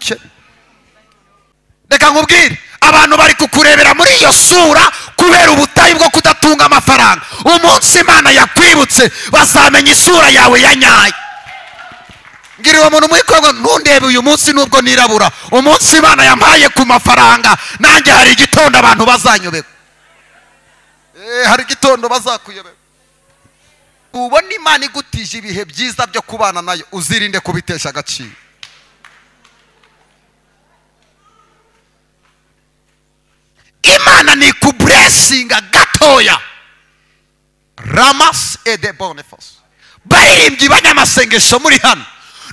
ubukene. Reka nkubwire, abantu bari kukurebera muri iyo sura kubera ubutayi bwo kudatunga amafaranga. Umunsi Imana yakwibutse bazamenya isura yawe ya nyayo. Ngira uwo muntu muri Kongo, ntundebe uyu munsi nubwo nirabura, umunsi Imana yampaye ku mafaranga, nanjye hari igitondo abantu bazanyobeka. Hari igitondo bazakuyobeka. Ubona Imana igutije ibihe byiza byo kubana nayo, uzirinde kubitesha agaciro. Imana ni kublessinga gatoya. Ramas et de bonne force. Baririmbyi banyamasengesho muri hano,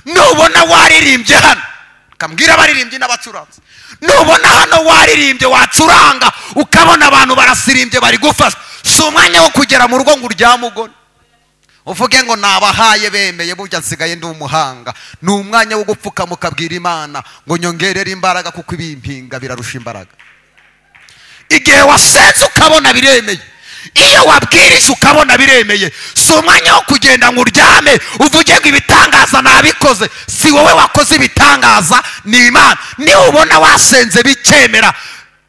nubona waririmbye hano, kambwira baririmbyi n'abacuranzi, nubona hano waririmbye wacuranga ukabona abantu barasirimbye bari gufasha, si umwanya wo kugera mu rugo ngo uryamugone uvuge ngo nabahaye bemeye burya nsigaye ndi umuhanga. Ni umwanya wo gupfuka mukabwira Imana ngo nyongerere imbaraga, kuko ibimpinga birarusha imbaraga. Igihe wasenze ukabona biremeye, iyo wabwirije ukabona biremeye, si umwanya wo kugenda ngo uryame uvuge ngo ibitangaza nabikoze. Si wowe wakoze ibitangaza, ni Imana. Niba ubona wasenze bikemera,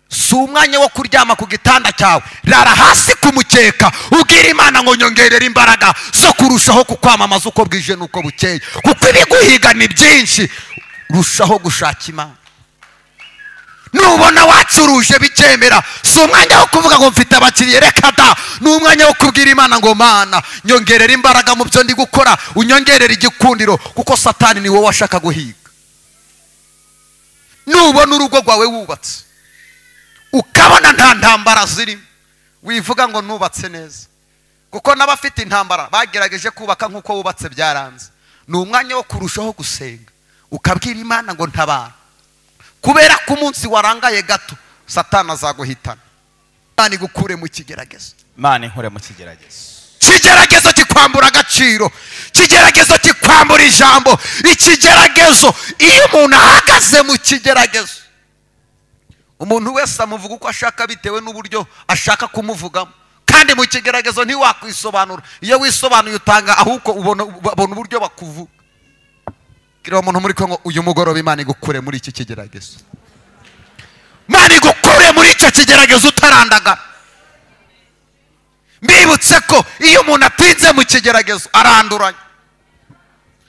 si umwanya wo kuryama ku gitanda cyawe, rara hasi kumukeka ubwira Imana ngo nyongerere imbaraga zo kurushaho kukwamamaza uko bwije nuko bukeye, kuko ibiguhiga ni byinshi. Rushaho gushaka Imana. Nubona wacuruje bikemera, si umwanya wo kuvuga ngo mfite abakiriya, reka da. Ni umwanya wo kubwira Imana ngo Mana nyongerera imbaraga mu byo ndi gukora, unyongerera igikundiro, kuko Satani ni wowe washaka guhiga. Nubona urugo rwawe wubatse ukabona nta ntambara zirimo, wivuga ngo nubatse neza, kuko n'abafite intambara bagerageje kubaka nk'uko wubatse byaranze. Ni umwanya wo kurushaho gusenga ukabwira Imana ngo ntabara, kubera ko umunsi warangaye gato Satani azaguhitana. Imana igukure mu kigeragezo. Imana inkure mu kigeragezo. Ikigeragezo kikwambura agaciro, ikigeragezo kikwambura ijambo. Ikigeragezo, iyo umuntu ahagaze mu kigeragezo, umuntu wese amuvuga uko ashaka bitewe n'uburyo ashaka kumuvugamo, kandi mu kigeragezo ntiwakwisobanura. Iyo wisobanuye utanga, ahubwo ubona uburyo bakuvuga. Kira umuntu muri Kongo, uyu mugoroba Imana igukure muri iki kigeragezo. Imana igukure muri icyo kigeragezo utarandaga. Mbibutse ko iyo umuntu atinze mu kigeragezo aranduranya.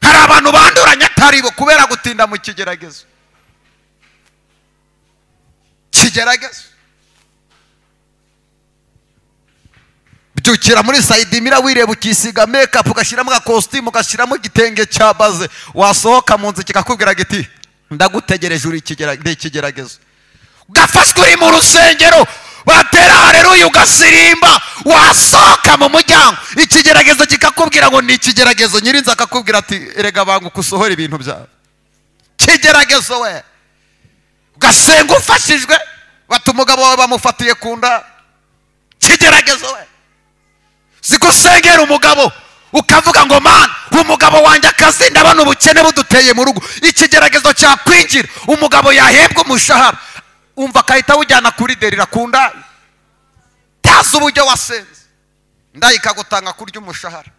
Hari abantu banduranya atari bo kubera gutinda mu kigeragezo. Kigeragezo byukira muri Saidimira wireba ukisiga makeup ugashyiramo costume ugashyiramo igitenge cya baze, wasohoka mu nzu kikakubwira giti ndagutegereje uri ikigeragezo. Ugafashwe uri mu rusengero batera haleluya ugasirimba, wasohoka mu muryango ikigeragezo kikakubwira ngo ni ikigeragezo. Nyirinza akakubwira ati erega banguka usohora ibintu byawe. Kigeragezo we, ugasenga ufashijwe, bati umugabo wawe bamufatiye ku nda. Kigeragezo we, zigusengera umugabo ukavuga ngo Mana umugabo wanjye akazi ndabona ubukene buduteye mu rugo. Ikigeragezo cyakwinjira, umugabo yahembwa umushahara, umva akahita awujyana kuri derira ku nda, tazi uburyo wasenze, nda ikagutanga kurya umushahara.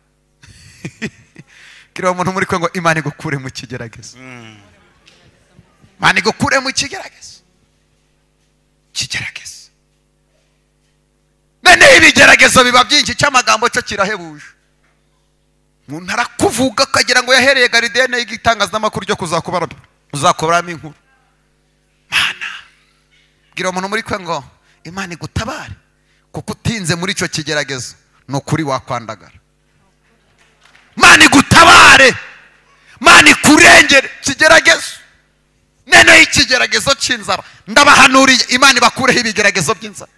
Kira umuntu muri Kongo, Imana igukure mu kigeragezo. Imana igukure mu kigeragezo. Kigeragezo nene ibigeragezo biba byinshi, cy'amagambo cyo kirahebuje. Umuntu arakuvuga akagira ngo yahereye garidene y'igitangazamakuru ryo uzakubaramo inkuru. Mana gira umuntu muri Kongo, Imana igutabare, kuko utinze muri icyo kigeragezo ni ukuri wakwandagara. Mana igutabare, Mana ikurengere kigeragezo. Nene y'ikigeragezo cy'inzara ndabahanuriye, Imana ibakureho ibigeragezo by'inzara.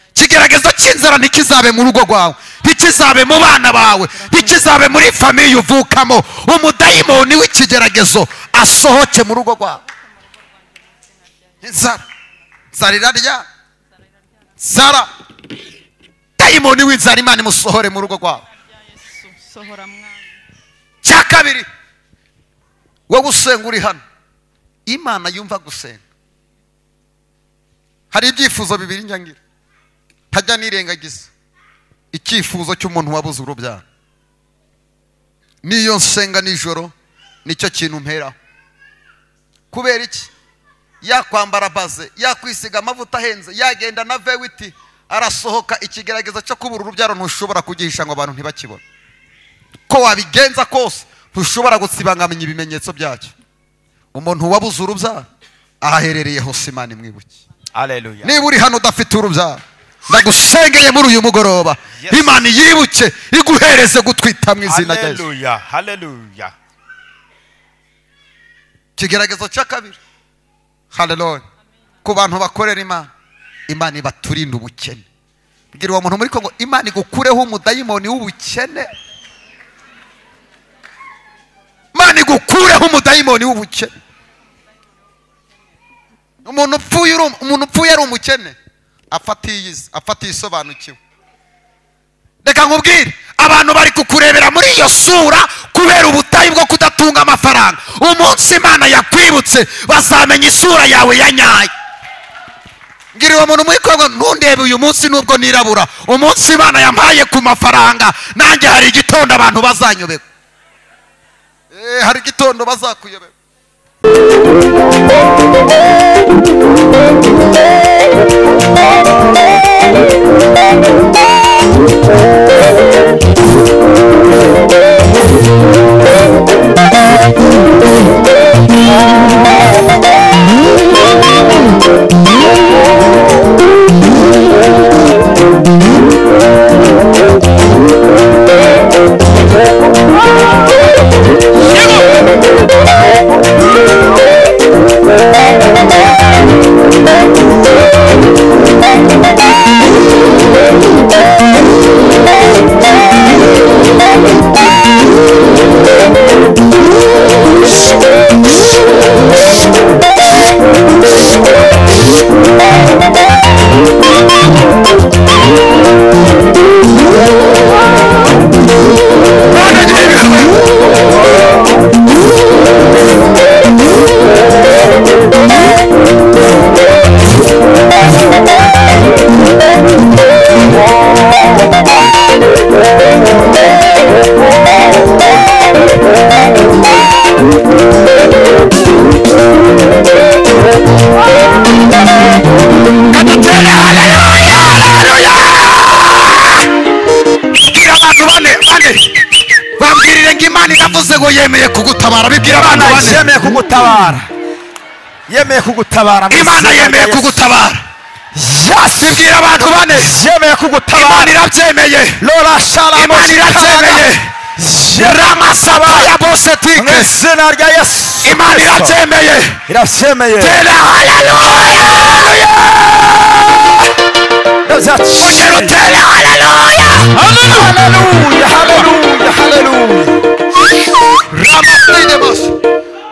Ikigeragezo cy'inzara ntikizabe mu rugo rwawe, ntikizabe mu bana bawe, ntikizabe muri famiye uvukamo. Umudayimoni w'ikigeragezo asohoke mu rugo rwawe. Inzara irarya, zara dayimoni w'inzara Imana imusohore mu rugo rwawe. Cya kabiri, wowe usenga uri hano, Imana yumva gusenga. Hari ibyifuzo bibiri nyangira ntajya nirengagiza. Icyifuzo cy'umuntu wabuze urubyaro, niyo nsenga nijoro nicyo kintu mperaho. kubera iki? Yakwambara baze, yakwisiga amavuta ahenze, yagenda na vewiti, arasohoka. Ikigeragezo cyo kubura urubyaro ntushobora kugihisha ngo abantu ntibakibone. Ko wabigenza kose ntushobora gusibangamenya ibimenyetso byacyo. Umuntu wabuze urubyaro ahaherereye hose Imana imwibuke. Haleluya. Niba uri hano udafite urubyaro, ndagusengeye muri uyu mugoroba, Imana yibuke iguhereze gutwita mu izina rya Yesu. Haleluya. Haleluya. Ikigeragezo cya kabiri, haleluya, ku bantu bakorera Imana, Imana ibaturinde ubukene. Bwira uwo muntu muri Kongo, Imana igukureho umudayimoni w'ubukene. Imana igukureho umudayimoni w'ubukene. Umuntu upfuye ari umukene afatiye isobanukiwe. Reka nkubwire, abantu bari kukurebera muri iyo sura kubera ubutayi bwo kudatunga amafaranga. Umunsi Imana yakwibutse bazamenya isura yawe ya nyayo. Ngira uwo muntu muri Kongo, ntundebe uyu munsi nubwo nirabura, umunsi Imana yampaye ku mafaranga, nanjye hari igitondo abantu bazanyobeka. Hari igitondo bazakuyobeka. Yemeye kugutabara. Bibwira abantu bane, yemeye kugutabara. Yemeye kugutabara. Imana yemeye kugutabara. Bibwira abantu bane, yemeye kugutabara. Imana irabyemeye. Lora shalom. Imana irabyemeye. Ramasaba ya bosetike. Mu izina rya Yesu. Imana irabyemeye. Irabyemeye. Tera haleluya. Ongera utere haleluya. Haleluya. Haleluya. Haleluya. Ramaside bose.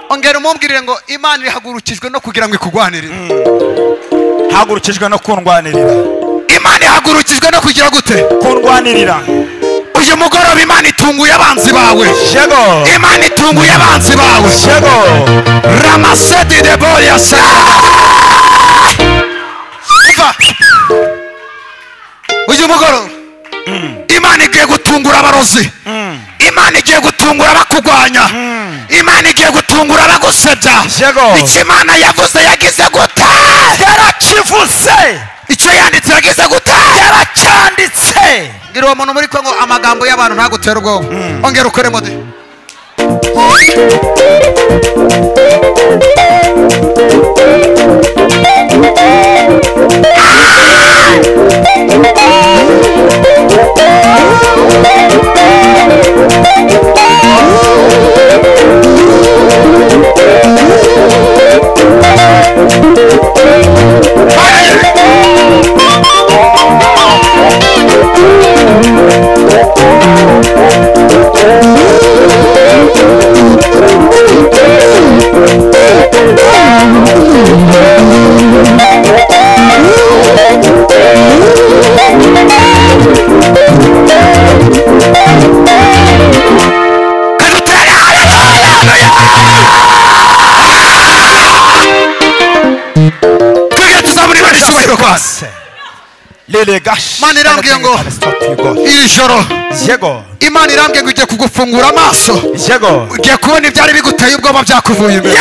Ongera umumbwirire ngo Imana ihagurukijwe no kugira ngo ikugwanirire. Hagurukijwe no kundwanirira. Imana ihagurukijwe no kugira gute? Kundwanirira. Uyu mugoroba Imana itunguye abanzi bawe. Yego. Imana itunguye abanzi bawe. Yego. Ramasede de boya sa. Uyu mugoroba Imana igiye gutungura abarozi. Imana igiye gutungura abakugwanya. Imana igiye gutungura abagusebya. Icyo Imana yavuze yagize gute? Yarakivuze. Icyo yanditse yagize gute? Yaracyanditse. Ngira uwo muntu muri Kongo, amagambo y'abantu ntagutera ubwoba. Ongera ukoremo de. Mana irambwiye ngo iri joro imana irambye ngo igiye kugufungura amaso yego ugiye kubona ibyari biguteye ubwoba byakuvuye imbere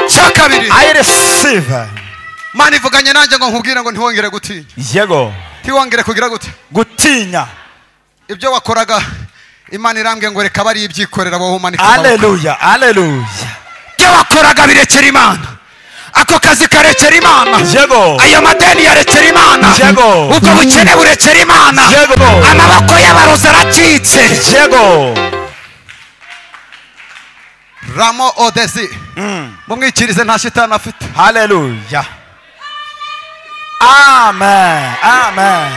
cya kabiri I receive imana ivuganye nanjye ngo nkubwire ngo ntiwongere gutinya yego ntiwongere kugira gute gutinya ibyo wakoraga imana irambye ngo reka bari ibyikorera wowe umanika haleluya haleluya ibyo wakoraga birekera imana ako kazi karekera imana yego ayo madeni yarekera imana yego ubwo bukene burekera imana yego amaboko y'abarozi aracitse yego ramo odesi mumwikirize nta shitani afite haleluya amen amen